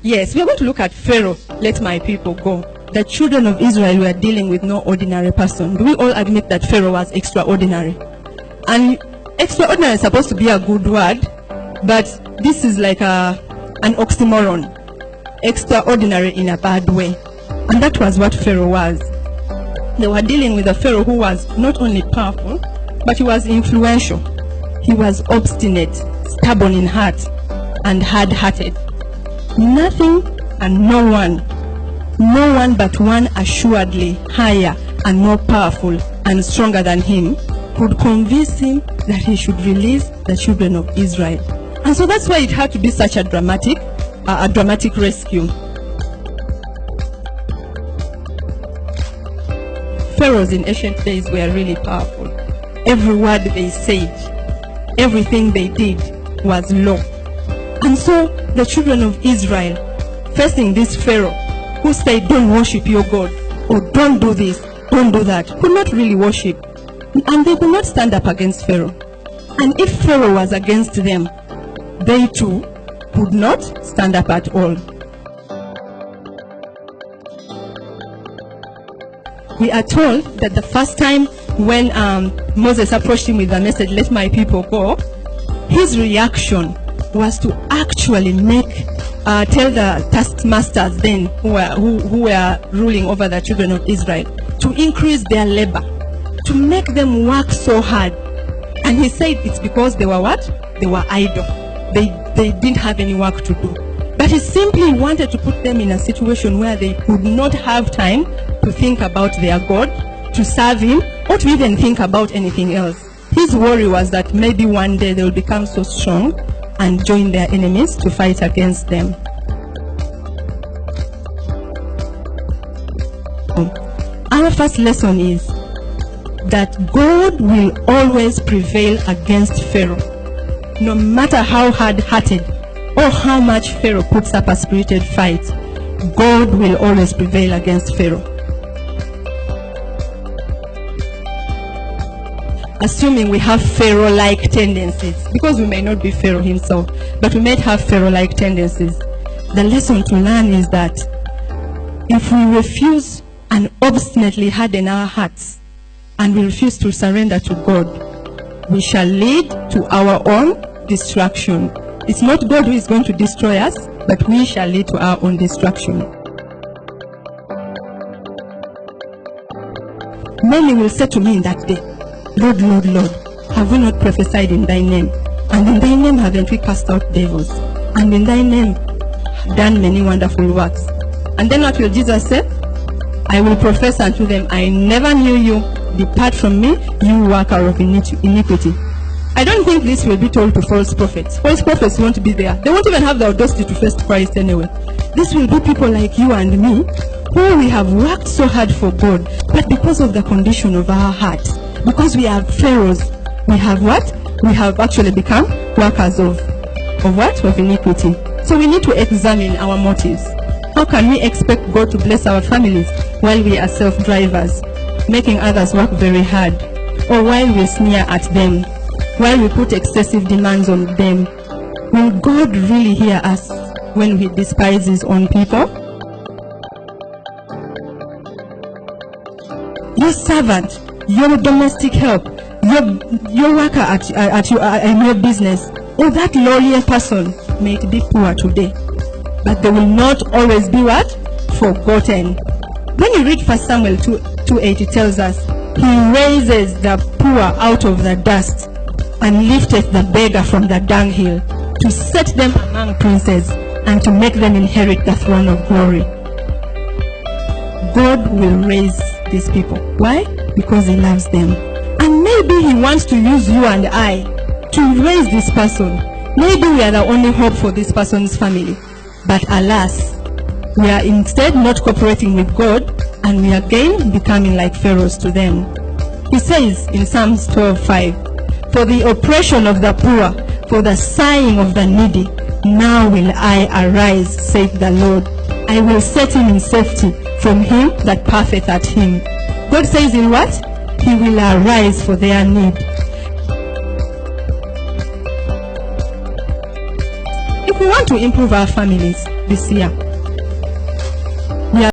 Yes, we are going to look at Pharaoh, let my people go. The children of Israel were dealing with no ordinary person. Do we all admit that Pharaoh was extraordinary? And extraordinary is supposed to be a good word, but this is like an oxymoron. Extraordinary in a bad way. And that was what Pharaoh was. They were dealing with a Pharaoh who was not only powerful, but he was influential. He was obstinate, stubborn in heart, and hard-hearted. Nothing and no one but one assuredly higher and more powerful and stronger than him could convince him that he should release the children of Israel. And so that's why it had to be such a dramatic rescue. Pharaohs in ancient days were really powerful. Every word they said, everything they did was law. And so the children of Israel, facing this Pharaoh who said, don't worship your God, or don't do this, don't do that, could not really worship. And they could not stand up against Pharaoh. And if Pharaoh was against them, they too could not stand up at all. We are told that the first time when Moses approached him with the message, let my people go, his reaction was to actually tell the taskmasters then who were ruling over the children of Israel to increase their labor, to make them work so hard. And he said it's because they were what? They were idle. They didn't have any work to do. But he simply wanted to put them in a situation where they could not have time to think about their God, to serve him, or to even think about anything else. His worry was that maybe one day they will become so strong and join their enemies to fight against them. Our first lesson is that God will always prevail against Pharaoh. No matter how hard-hearted or how much Pharaoh puts up a spirited fight, God will always prevail against Pharaoh. Assuming we have Pharaoh-like tendencies, because we may not be Pharaoh himself, but we may have Pharaoh-like tendencies. The lesson to learn is that if we refuse and obstinately harden our hearts, and we refuse to surrender to God, we shall lead to our own destruction. It's not God who is going to destroy us, but we shall lead to our own destruction. Many will say to me in that day, Lord, Lord, Lord, have we not prophesied in thy name? And in thy name haven't we cast out devils? And in thy name done many wonderful works? And then what will Jesus say? I will profess unto them, I never knew you. Depart from me, you worker of iniquity. I don't think this will be told to false prophets. False prophets won't be there. They won't even have the audacity to face Christ anyway. This will be people like you and me, who we have worked so hard for God, but because of the condition of our hearts, because we are pharaohs, we have what? We have actually become workers of what? Of iniquity. So we need to examine our motives. How can we expect God to bless our families while we are self-drivers, making others work very hard, or while we sneer at them, while we put excessive demands on them? Will God really hear us when we despise his own people? Your servant, your domestic help, your worker in your business, or that lowly person may it be poor today, but they will not always be what? Forgotten. When you read 1 Samuel 2:8, it tells us, he raises the poor out of the dust and lifteth the beggar from the dunghill, to set them among princes and to make them inherit the throne of glory. God will raise these people. Why? Because he loves them. And maybe he wants to use you and I to raise this person. Maybe we are the only hope for this person's family. But alas, we are instead not cooperating with God, and we are again becoming like pharaohs to them. He says in Psalms 12:5, for the oppression of the poor, for the sighing of the needy, now will I arise, saith the Lord. I will set him in safety from him that puffeth at him. God says in what? He will arise for their need. If we want to improve our families, this year.